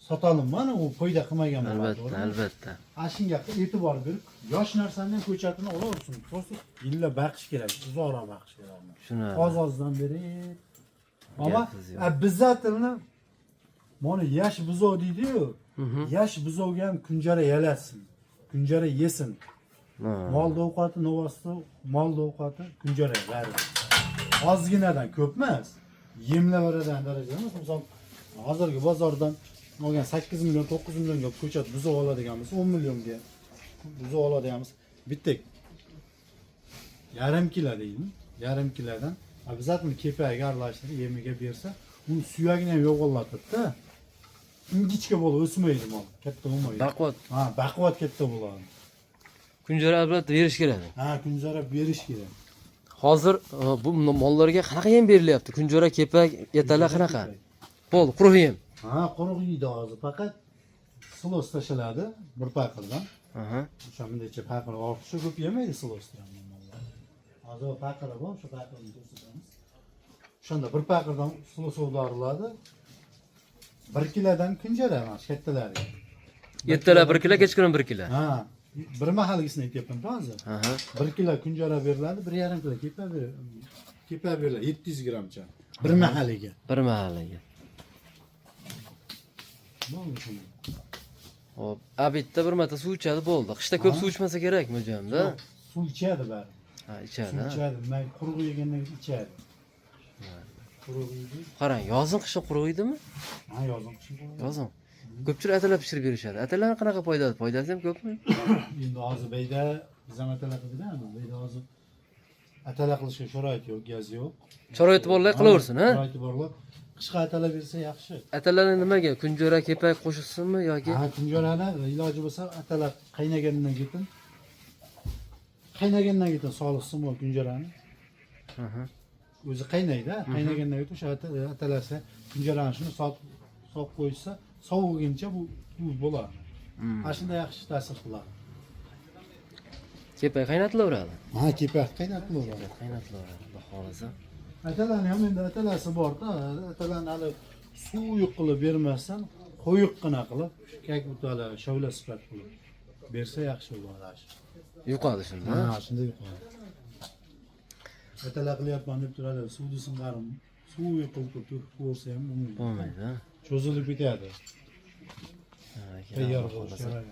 sotalim. Mana u foyda qilmagan bo'ladi. Albatta. Ashunga e'tibor berib, yosh narsaning ko'chatini olaversin. To'g'risi, yillab baqish kerak, uzoqroq baqish kerak. Shuni. Oz-ozdan berib. Ammo bizzatilni mana yash buzov deydi-yu. Yash buzovga ham kunjara yalatsin. Kunjara yesin. Mol ovqati, novosda mol ovqati kunjara bari. Ozginadan ko'p emas. Yemlaveradigan darajada emas. Misol hozirgi bozordan olgan 8 million, 9 millionga ko'chat buzov oladiganmiz, 10 millionga buzov oladiganmiz. Bitta yarim kilo deymi? Yarim kilodan obязательно kepaga aralashtirib yemiga bersa, uni suyagini ham yo'g'ollatadi-da. Ingichka bo'lib o'smaydi mol, katta bo'lmaydi. Baquvvat. Ha, baquvvat katta bo'ladi. Kunjara albatta berish kerak. Ha, kunjara berish kerak. Hozir bu mollarga qanaqa yem berilyapti? Kunjara, kepak, ertalar qanaqa? Bo'ldi, quruq yem. Ha, quruq yeydi hozir faqat silos tashiladi bir paqirdan. O'sha bundacha paqir ortiqcha ko'p yemaydi silosda ham mollar. Hozir paqiri bor, o'sha paqirni ko'rsatamiz. O'shanda bir paqirdan silos o'g'dariladi. 1 kilodan kunjara emas, kattalari. Ertalar 1 kilo, kechqurun 1 kilo. Ha, bir mahalligisini aytyapman hozir. 1 kilo kunjara beriladi, 1,5 kilo kepa beriladi, 700 grammcha. Bir mahalliga. Bir mahalliga. Bo'ldi shunday. Hop, abitda bir marta suv ichadi bo'ldi. Qishda ko'p suv ichmasa kerak mo'jamda. Suv ichadi bari. Ha, ichadi. Suv ichadi, men quruq yegandan keyin ichadi. Quruq yeydi. Qarang, yozin qishda quruq edimi? Ha, yozin qishda. Yozin. Ko'pchilik atalar pishirib berishadi. Atalarning qanaqa foydasi? Foydasi ham ko'pmi? Endi hozir beyda biz ham atalar qildik-da, beyda hozir atalar qilishga sharoit yo'q, gaz yo'q. Sharoiti borlar qilaversin, ha? Sharoiti borlar. qishqa atalar bersa yaxshi. Atalarni nimaga? Kunjara, kepak qo'shilsinmi yoki? Ha, kunjarani iloji bo'lsa atalar qaynagandan keyin solishsin bu kunjarani. Aha. O'zi qaynaydi, qaynagandan keyin o'sha atalarsa kunjarani shuni solib qo'ysa, soviguncha bu bo'ladi. Ana shunda yaxshi ta'sir qiladi. Kepak qaynatilaveradi. Ha, kepak qaynatilaveradi. Qaynatilaveradi, xudo xolisa. Atalarni ham endi atalasi bor-da, atalarni hali suyuq qilib bermasdan, qo'yiqqina qilib, kakutala shavla sifat qilib bersa yaxshi bo'ladi. Yuqadi shunda. Ha, shunday yuqadi. Atalar qilyapman deb turadi, suvni singarim, suyuq qilib turib ko'rsa ham Bo'lmaydi. cho'zilib ketadi. Tayyor Xudo bo'lishi xolisa. kerak.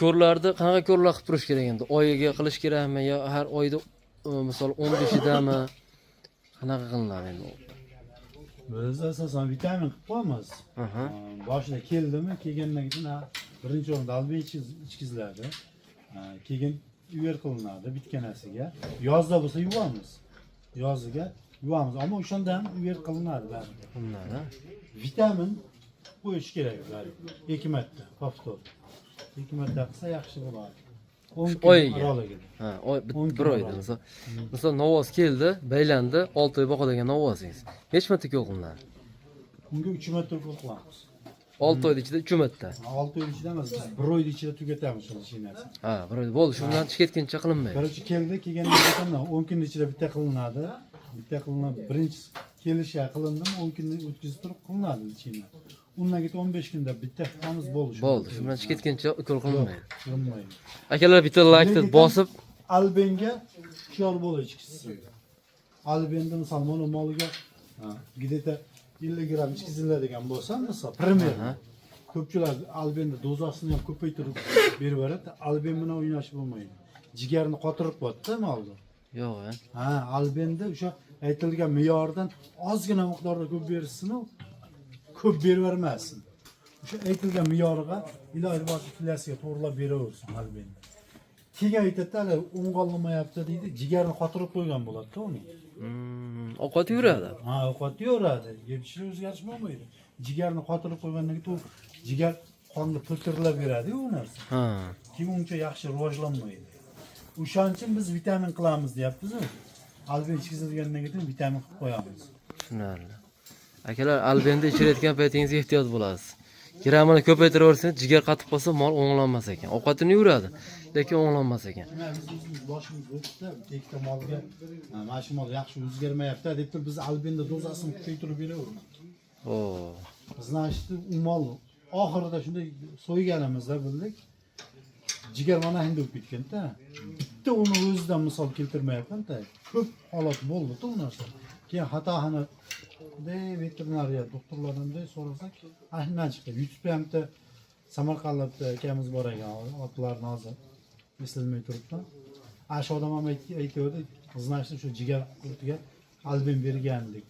Ko'rlarni qanaqa ko'rlar qilib turish kerak endi? Oyiga qilish kerakmi yo har oyda misol 15idami? Qanaqa qilinadi endi? Biz asosan vitamin qilib qo'yamiz. Aha. Boshida keldimi, kelgandan keyin birinchi o'rinda albatta ichkiziladi. Keyin uver qilinadi bitgan narsaga. Yozda bo'lsa yuvamiz. Yoziga yuvamiz, ammo o'shanda ham uver qilinadi baribir. Qilinadi. Vitamin qo'yish kerak baribir. 2 marta, повтор. 2 marta qilsa yaxshi bo'ladi. 10 kun Oyiga. oraligida. Ha, bir oyda kun misol novoz keldi, baylandi, 6 oy boqadigan novozingiz. Necha marta ko'l qilinadi? Unga 3 marta ko'l qilamiz. 6 oyda ichida 3 marta. 6 oy ichida emas, biz 1 oyda ichida tugatamiz shu narsani. Ha, bir oy bo'ldi, shundan chiqib ketguncha qilinmaydi. Birinchi keldi, kelgandan keyin 10 kun ichida bitta qilinadi. Bitta qilinadi. Birinchi kelishi qilindimi, 10 kunni o'tkazib turib qilinadi ichini. Undan keyin 15 kunda bitta qilamiz bo'ldi. Bo'ldi, shundan chiqib ketguncha ko'l qilinmaydi. Qilinmaydi. Akalar bitta like bosib, albenga hushyor bo'lishkisi. Albenni misol mana moliga где-то 50 gram ichkiziladigan bo'lsa, misol, примерно. Ko'pchilar albenni dozasini ham ko'paytirib berib beradi. Alben bilan o'ynash bo'lmaydi. Jigarni qotirib qo'yadi molda. Yo'q, Ha, albenni o'sha aytilgan me'yordan ozgina miqdorda ko'p bersin, ko'p beravermasin. O'sha aytilgan me'yorga iloji boricha filasiga to'g'rilab beraversin albenni. Keyin aytadi, hali o'ng'olmayapti deydi, jigarni qotirib qo'ygan bo'ladi-da uni. Ovqat yuradi. Ha, ovqat yoradi. Yeb-ichishda o'zgarish bo'lmaydi. Jigarni qotirib qo'ygandan keyin jigar qonni filtrlab beradi-ku u narsa. Ha. Keyin uncha yaxshi rivojlanmaydi. O'shaning uchun biz vitamin qilamiz deyapmiz-ku. Alben ichkizilgandan keyin vitamin qilib qo'yamiz. Tushunarli. Akalar, albenni ichirayotgan paytingizga ehtiyot bo'lasiz. Gramini ko'paytiraversangiz, jigar qatib qolsa, mol o'nglanmas ekan. Ovqatini yuradi, lekin o'nglanmas ekan. Biz boshimiz o'tdi, ikkita molga mana shu mol yaxshi o'zgarmayapti deb biz albenni dozasini kuchaytirib beraveramiz. O. Значит, u mol oxirida shunday so'yganimizda bildik. Jigar mana endi o'tib ketgan-da. Bitta uni o'zidan misol keltirmayapman-da. Ko'p holat bo'ldi-da u narsa. Keyin xatohani veterinariya doktorlardan so'rasak, ahnan chiqdi. YouTube'da ham Samarqandda akamiz bor ekan, otlarni hozir eslolmay turibman. Shu odam ham aytdi, значит, shu jigar qurtiga alben bergandik.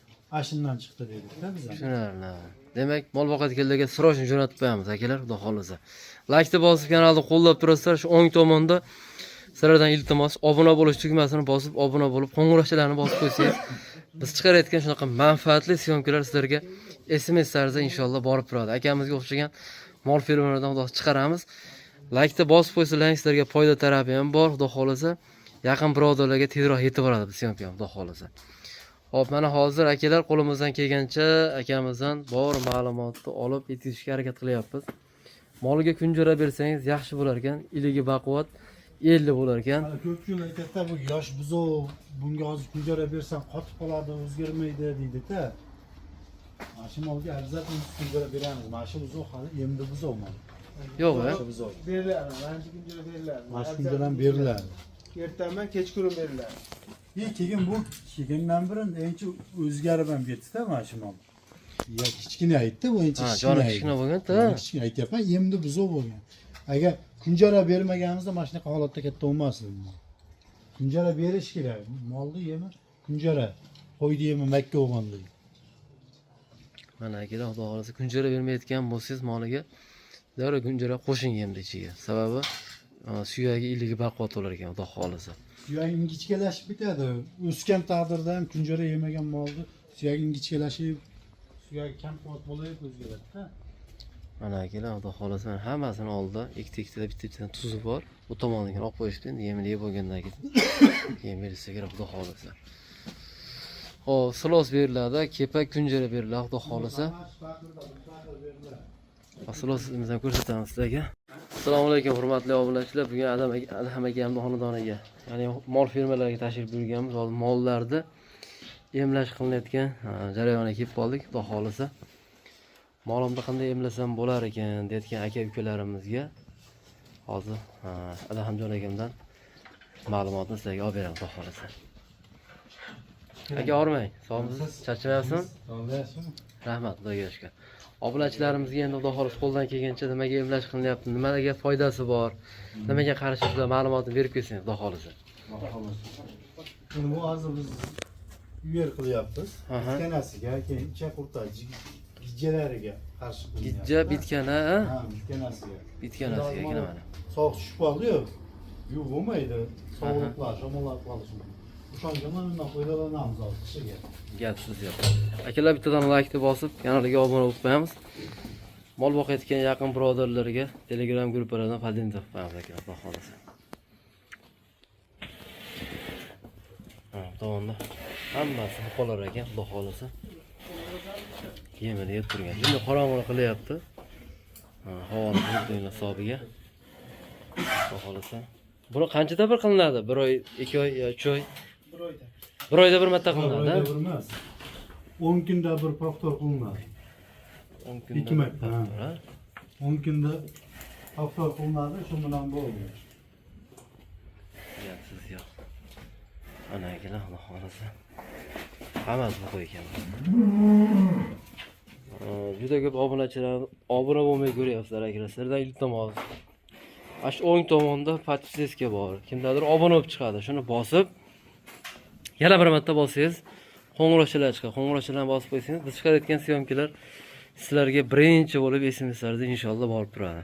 Shundan chiqdi dedik-da biz. Tushunarli. Demak, mol boqadiganlarga srochni jo'natib qo'yamiz akalar, xudo xolisa. Like bosib kanalni qo'llab turasizlar, shu o'ng tomonda sizlardan iltimos obuna bo'lish tugmasini bosib, obuna bo'lib, qo'ng'iroqchalarni bosib qo'ysangiz, biz chiqarayotgan shunaqa manfaatli syomkalar sizlarga SMS tarzida inshaalloh borib turadi. Akamizga o'xshagan mol fermerlardan xudo chiqaramiz. Like bosib qo'ysalaring sizlarga foyda tarafi ham bor, xudo xolisa. Yaqin birodarlarga tezroq yetib boradi bu syomka ham, xudo xolisa. Hop, mana hozir akalar qo'limizdan kelgancha akamizdan bor ma'lumotni olib yetkazishga harakat qilyapmiz. Moliga kunjara bersangiz yaxshi bo'lar ekan, iligi baquvvat, elli bo'lar ekan. Ko'pchilik aytadi, bu yosh buzov, bunga hozir kunjara bersam qotib qoladi, o'zgarmaydi deydi-da. Mana shu molga albatta kunjara beramiz. Mana shu buzov hali endi buzov mol. Yo'q, beriladi, mana shu kunjara beriladi. Mana shu kunjara beriladi. Ertaman kechqurun beriladi. Keyin bu kelgandan birin enchi o'zgarib ham ketdi-da mana shu mol. Ya kichkina aytdi, bu enchi joni kichkina bo'lgan-da. Kichkina aytyapman, endi buzov bo'lgan. Agar kunjara bermaganimizda mana shunaqa holatda katta bo'lmasdi. Kunjara berish kerak. Molni yemi kunjara, qo'yni yemi makka bo'lganda. Mana akalar, xudo xolisa kunjara bermayotgan bo'lsangiz moliga darrov kunjara qo'shing yemni ichiga. Sababi suyagi iligi baquvvat bo'lar ekan, xudo xolisa. Suyagi ingichkalashib ketadi. O'sgan taqdirda ham kunjara yemagan molni suyagi ingichkalashib Suya kam quvvat bo'layib o'zgaradi-da. Mana akalar, xudo xolasa mana hammasini oldi. Ikkita bitta tuzi bor. Bu tomonidan olib qo'yishdi. Endi yemini yeb bo'lgandan keyin yem bersa kerak, xudo xolasa. Hop, silos beriladi, kepak kunjara beriladi, xudo xolasa. Aslosimizni ko'rsatamiz sizlarga. Assalomu alaykum hurmatli obunachilar. Bugun Adham akamning xonadoniga, ya'ni mol fermalariga tashrif buyurganmiz. Hozir mollarni emlash qilinayotgan jarayoniga kelib qoldik, xudo xolasa. Molimni qanday emlasam bo'lar ekan deyotgan aka-ukalarimizga hozir Adhamjon akamdan ma'lumotni sizlarga olib beraman, xudo xolasa. Aka, ormang, sog'misiz? Charchamayapsizmi? Sog'layapsizmi? Rahmat, xudoga shukr. Obunachilarimizga endi xudo xolasa qo'ldan kelgancha nimaga emlash qilinyapti, nimaga foydasi bor, nimaga qarshi sizlar ma'lumotni berib kelsangiz, xudo xolasa. Endi bu hozir biz uyer qilyapmiz. Aha. Bitkanasiga, keyin icha qurtaj gijjalariga qarshi qilyapmiz. Gijja bitgana, Ha, bitkanasiga. bitganasiga gina mana. Sovuq tushib qoldi-yu. Yo'q bo'lmaydi. Sovuqlar, shamollar qolishi. O'shanga mana bundan foydalanamiz hozir qishiga. Gapsiz yo'q. Akalar, bittadan like bosib, kanaliga obuna bo'lib qo'yamiz. Mol boqayotgan yaqin birodarlarga Telegram gruppalardan foydalanib qo'yamiz akalar, xudo xolasa. To'g'ri. Hammasi qolar ekan, xudo xolasa. Yemini yeb turgan. Endi qorong'u qilyapti. Havoni buning hisobiga. Xudo xolasa. Buni qanchada bir qilinadi? 1 oy, 2 oy yo 3 oy? 1 oyda. 1 oyda bir marta qilinadi. 10 kunda bir повтор qilinadi. 10 kunda. 2 marta. 10 kunda повтор qilinadi, shu bilan bo'ldi. Gapsiz yo'q. Ana akalar, xudo xolasa. Hammasi qo'ygan. Juda ko'p obunachilar obuna bo'lmay ko'ryapsizlar akalar. Sizlardan iltimos. Ash o'ng tomonda podpiska bor. Kimdadir obuna bo'lib chiqadi. Shuni bosib yana bir marta bossangiz qo'ng'iroqchalar chiqadi. Qo'ng'iroqchalarni bosib qo'ysangiz biz chiqarayotgan syomkalar sizlarga birinchi bo'lib SMS-larda inshaalloh borib turadi.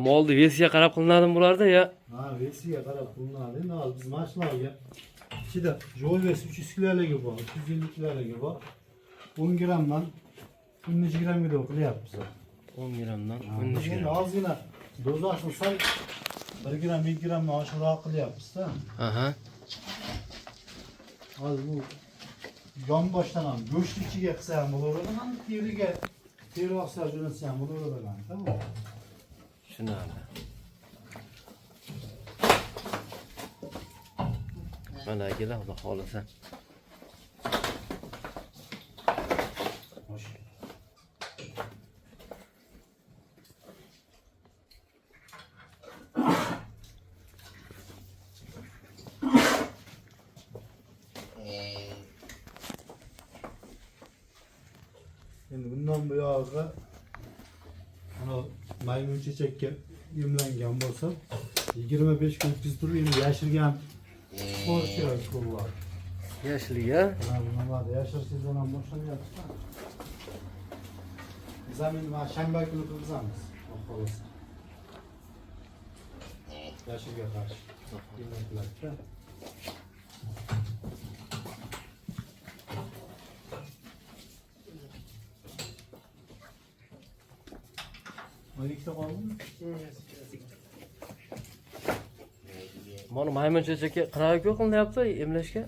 Molni versiya qarab qilinadimi bularda ya? Ha, versiya qarab qilinadi. Endi hozir biz mashinaga ichida joy versi 300 kilolarga bor, 350 kilolarga bor. 10 grammdan 13 grammga da qilyapmiz. 10 grammdan 13 Endi gramm. ozgina dozasini sal 1 gramm, 2 grammdan oshiqroq qilyapmiz-da. Aha. Hozir bu yonboshdan ham go'sht ichiga qilsa ham bo'laveradi, ham teriga tervaqsa jo'natsa ham bo'laveradi, tamom. Tushunarli. Mana akalar, xudo xolasa. Endi bundan buyog'i ana maymun chechakka emlangan bo'lsa 25 kun o'tkazib turib endi yashirgan qo'rchilar ko'rlar. Yashiliga. Mana bu nimada yashir sezon ham boshlanyapti. Zamin va shanba kuni qilamiz. Xolos. Yashirga qarshi. Emlanlarda. Ikkita qoldimi? Mana maymun chechakka qanaqa qilinyapti emlashga?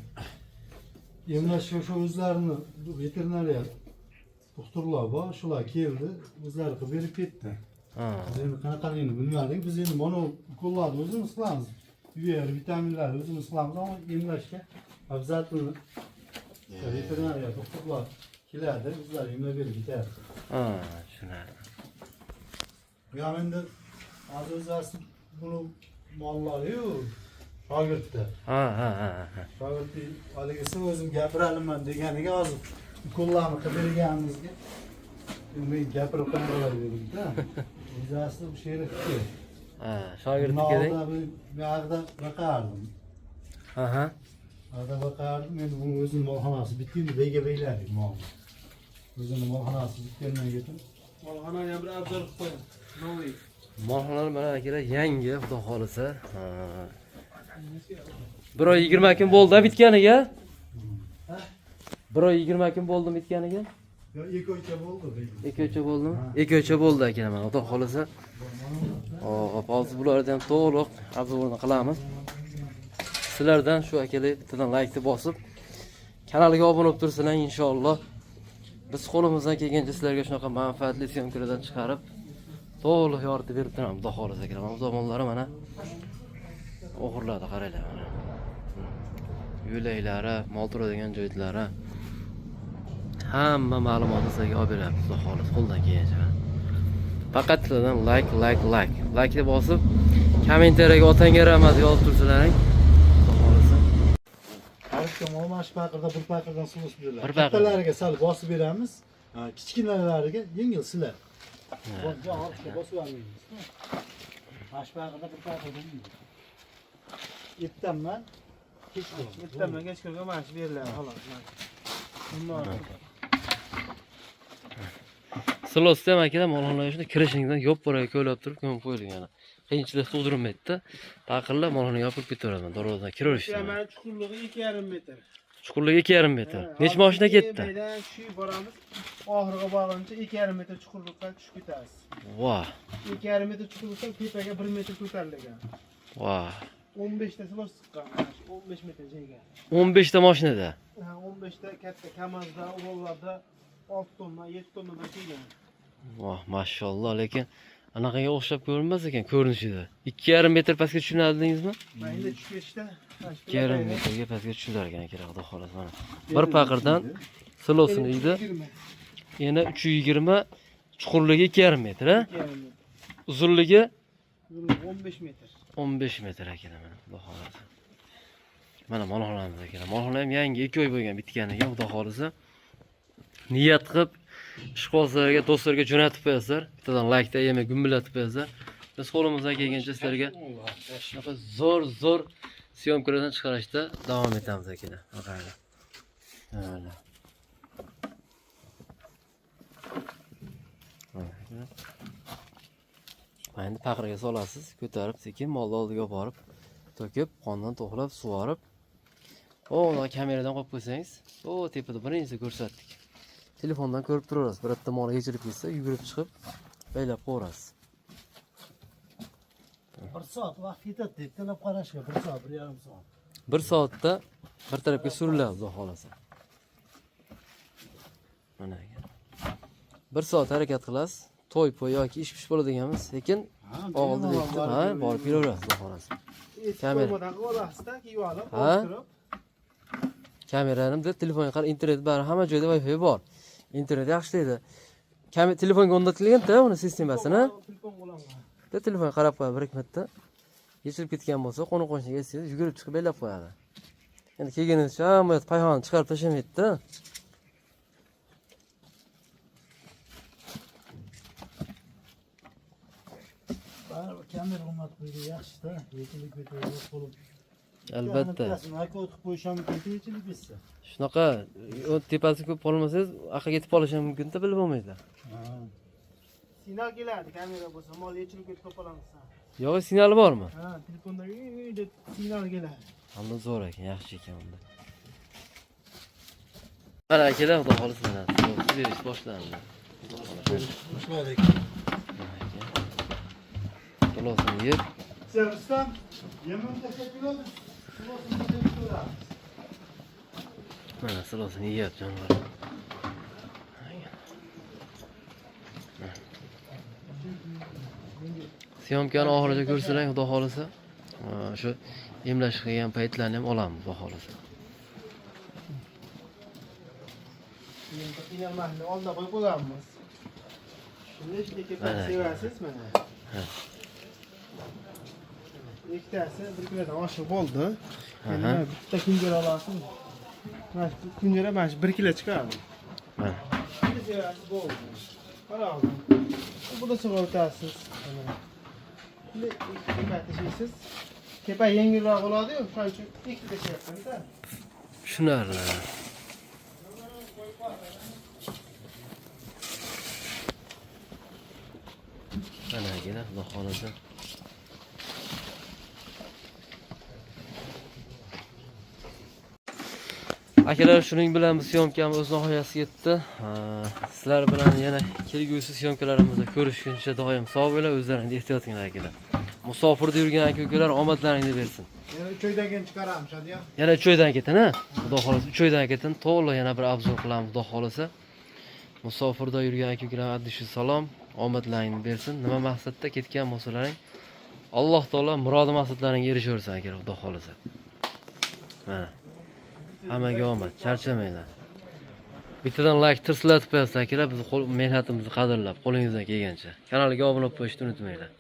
Emlashga shu o'zlarini veterinariya doktorlar bor, shular keldi, o'zlari qilib berib ketdi. Ha. Biz endi qanaqaligini bilmadik. Biz endi mana ukollarni o'zimiz qilamiz. Uyer vitaminlarni o'zimiz qilamiz, ammo emlashga обязательно veterinariya doktorlar keladi, bizlar emlab berib ketadi. Ha, tushunarli. Bu ham endi o'zasi buni mollari-yu shogirdda. Ha. Shogirdni haligisi o'zim gapiraman deganiga hozir ukollarni qilib berganimizga men gapirib qo'yaman dedim-da. O'zasi bu sherikki. Ha, shogirdniki deng. Bu yerda baqardim. Aha. Arada bakardım, endi bu o'zini molxonasi bitdi, beyga beyladik molni. O'zini molxonasi bitgandan keyin Molxonani ham bir abzor qilib qo'ying. Novoy. Molxonalar mana akalar yangi, xudo xolasa. Bir oy 20 kun bo'ldi bitganiga. Bir oy 20 kun bo'ldi bitganiga. Yo, 2 oycha bo'ldi deydi. 2 oycha bo'ldimi? 2 oycha bo'ldi ekan mana. Xudo xolasa. Hop, hozir bularni ham to'liq obzorni qilamiz. Sizlardan shu akalar bittadan like bosib, kanalga obuna bo'lib tursizlar inshaalloh. Biz qo'limizdan kelgancha sizlarga shunaqa manfaatli syomkalardan chiqarib, to'liq yoritib berib turamiz. Xudo xolasa akalar. Bu zamonlari mana o'g'irladi qaranglar mana. Yo'laklari, mol turadigan joylari hamma ma'lumotni sizlarga olib beramiz. Xudo xolasa qo'ldan kelgancha. Faqat sizlardan like deb bosib, kommentariyaga otangga rahmat yozib tursalaring. Xudo xolasa. Arifga momash paqirda bir paqirdan suv o'sib beradi. Bir paqir. Kattalariga sal bosib beramiz. Kichkinalariga yengil sizlar. Bo'nja Arifga bosib olmaymiz. Mash paqirda bir paqirdan. Yettamman. Yettamdan kech ko'rga mana shu beriladi xolos. Bundan Silosda ham akalar molxonaga shunda kirishingizdan yop boraga ko'ylab turib ko'mib qo'yilgan. Qiyinchilik tug'dirmaydi-da. Paqirlar molxonaga yopib ketaveradi. Darvozadan kiraverishdi. mana chuqurligi 2,5 metr. Chuqurligi 2,5 metr. Necha mashina ketdi? Maydan tushib boramiz. Oxiriga borguncha 2,5 metr chuqurlikqa tushib ketamiz. Voh. 2,5 metr chuqurlikdan tepaga 1 metr ko'tarilgan. Voh. 15 ta silos chiqqan. 15 metr joyga. 15 ta mashinada. 15 ta katta Kamazda, Urollarda 6 tonna, 7 tonnadan kelgan. Voh, mashalloh, lekin anaqaga o'xshab ko'rinmas ekan ko'rinishida. 2,5 metr pastga tushunadingizmi? Mana endi tushib ketishda. 2,5 metrga pastga tushilar ekan kerak, xudo xolasa mana. Bir paqirdan silosini uyda yana 320, chuqurligi 2,5 metr, ha? Uzunligi 15 metr. 15 metr ekan mana, xudo xolasa. Mana molxonamiz ekan. Molxona ham yangi 2 oy bo'lgan bitganiga, xudo xolasa. Niyat qilib ishqozlarga, do'stlarga jo'natib qo'yasizlar. Bittadan like-da yema gumillatib qo'yasizlar. Biz qo'limizdan kelgancha sizlarga shunaqa zo'r syomkalardan chiqarishda davom etamiz akalar. Qaranglar. Mana. Endi paqirga solasiz, ko'tarib sekin molni oldiga borib, to'kib, qondan to'g'rab, sug'orib, o'g'la kameradan qo'yib qo'ysangiz, tepada birinchisi ko'rsatdik. Telefondan ko'rib turasiz. Birotta mol yechilib ketsa, yugurib chiqib, baylab qo'yasiz. 1 soat vaqt ketadi deb talab qarashga 1 soat, 1,5 soat. 1 soatda bir tarafga suriladi, xudo xolasa. Mana ekan. 1 soat harakat qilasiz. To'y yoki ish bo'ladiganmiz, lekin og'ilda borib kelaverasiz, xudo xolasa. Kameradan olasizda, kiyib olib, o'tirib. Kamerani deb telefonga qarab, internet bor, hamma joyda Wi-Fi bor. Internet yaxshilaydi. Telefonga o'rnatilgan-da uni sistemasini. Telefon bo'laman. Bitta telefonga qarab qo'yadi bir marta. Yechilib ketgan bo'lsa, qo'ni-qo'shniga aytsangiz, yugurib chiqib baylab qo'yadi. Endi kelganingizcha hamma payhonni chiqarib tashlamaydi-da. Baribir kamera o'rnatib qo'ygan yaxshi-da, yechilib ketadi bo'lib. Albatta. Aka o'tib qo'yish ham mumkin, yechilib ketsa. Shunaqa tepasi ko'p qolmasangiz, aqqa ketib qolish ham mumkin-da, bilib bo'lmaydi. Signal keladi, kamera bo'lsa, mol yechilib ketib qolamiz. Yo'q, signali bormi? Ha, telefondagi signal keladi. Hamda zo'r ekan, yaxshi ekan unda. Mana akalar, xudo xolasa mana berish boshlandi. Boshladik. Xolosini yeb, Servisdan yemim tashakkurlar. mana silosini yeyapti jonivor. Syomkani oxiriga ko'rsalang, xudo xolasa. Shu emlash qilgan paytlarni ham olamiz, xudo xolasa. Endi qiynalmasni oldin qo'yib qo'yganmiz. Shuni ishga sevasiz mana. Ha. Ikkitasi 1 kilodan oshiq bo'ldi. Endi bitta kunjara olasiz. Mana shu kunjara mana shu 1 kilo chiqadi. Mana. Shuni sevasiz bo'ldi. Qarang. Buni sug'urtasiz. Mana. Buni ikkiga tashlaysiz. Kepa yengilroq bo'ladi-yu, shuning uchun ikkita tashlayapman-da. Tushunarli. Mana akalar, xudo xolasa. Akalar, shuning bilan biz syomkamiz o'z nihoyasiga yetdi. Sizlar bilan yana kelgusi syomkalarimizda ko'rishguncha doim sog' bo'linglar, o'zlaringizni ehtiyot qiling akalar. Musofirda yurgan aka-ukalar omadlaringni bersin. Yana 3 oydan keyin chiqaramiz hadiya. Yana 3 oydan ketin, ha? Xudo xolasa 3 oydan ketin to'g'ri yana bir obzor qilamiz, xudo xolasa. Musofirda yurgan aka-ukalar addishi salom, omadlaringni bersin. Nima maqsadda ketgan bo'lsalaring, Alloh taolo murod maqsadlaringga erishaversin akalar, xudo xolasa. Mana. Hammaga omad, charchamanglar. Bittadan like tirslatib qo'yasiz akalar, biz mehnatimizni qadrlab, qo'lingizdan kelgancha. Kanalga obuna bo'lib qo'yishni unutmanglar.